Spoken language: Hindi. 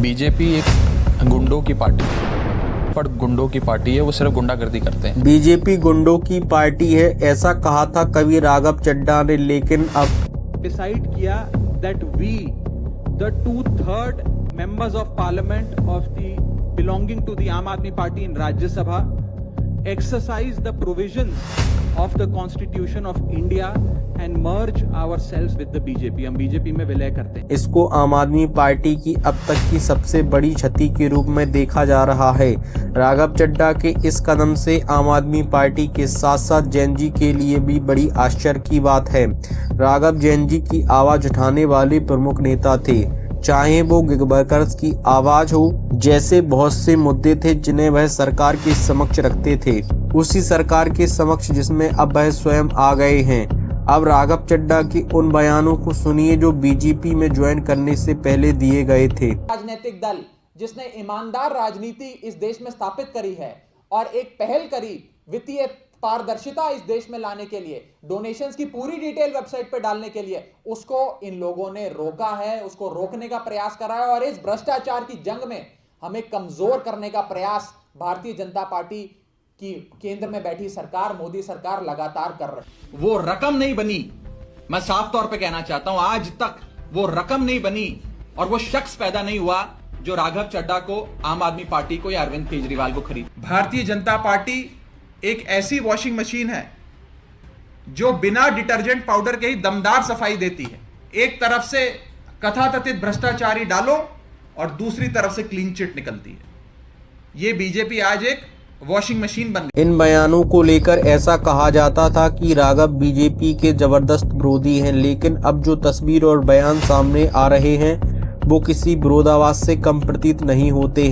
बीजेपी एक गुंडों की पार्टी पर गुंडों की पार्टी है, वो सिर्फ गुंडागर्दी करते हैं। बीजेपी गुंडों की पार्टी है, ऐसा कहा था कवि राघव चड्ढा ने, लेकिन अब डिसाइड किया that we, the 2/3 members of parliament of the belonging to the Aam Aadmi Party in Rajya Sabha, exercise the provisions of the Constitution of India and merge ourselves with the BJP. हम बीजेपी में विलय करते हैं। इसको आम आदमी पार्टी की अब तक की सबसे बड़ी क्षति के रूप में देखा जा रहा है। राघव चड्ढा के इस कदम से आम आदमी पार्टी के साथ साथ जैन जी के लिए भी बड़ी आश्चर्य की बात है। राघव जैन जी की आवाज उठाने वाले प्रमुख नेता थे, चाहे वो गिग वर्कर्स की आवाज हो, जैसे बहुत से मुद्दे थे जिन्हें वह सरकार के समक्ष रखते थे, उसी सरकार के समक्ष जिसमें अब वह स्वयं आ गए हैं। अब राघव चड्ढा के उन बयानों को सुनिए जो बीजेपी में ज्वाइन करने से पहले दिए गए थे। राजनीतिक दल जिसने ईमानदार राजनीति इस देश में स्थापित करी है और एक पहल करी वित्तीय पारदर्शिता इस देश में लाने के लिए, डोनेशंस की पूरी डिटेल वेबसाइट पे डालने के लिए, उसको इन लोगों ने रोका है, उसको रोकने का प्रयास करा है। और इस भ्रष्टाचार की जंग में हमें कमजोर करने का प्रयास भारतीय जनता पार्टी की केंद्र में बैठी सरकार, मोदी सरकार लगातार कर रही है। वो रकम नहीं बनी, मैं साफ तौर पे कहना चाहता हूं, आज तक वो रकम नहीं बनी और वो शख्स पैदा नहीं हुआ जो राघव चड्ढा को, आम आदमी पार्टी को या अरविंद केजरीवाल को खरीद। भारतीय जनता पार्टी एक ऐसी वॉशिंग मशीन है जो बिना डिटर्जेंट पाउडर के ही दमदार सफाई देती है। एक तरफ से कथाकथित भ्रष्टाचारी डालो और दूसरी तरफ से क्लीन चिट निकलती है। ये बीजेपी आज एक वॉशिंग मशीन बन गई। इन बयानों को लेकर ऐसा कहा जाता था कि राघव बीजेपी के जबरदस्त विरोधी हैं, लेकिन अब जो तस्वीर और बयान सामने आ रहे हैं वो किसी विरोधाभास से कम प्रतीत नहीं होते हैं।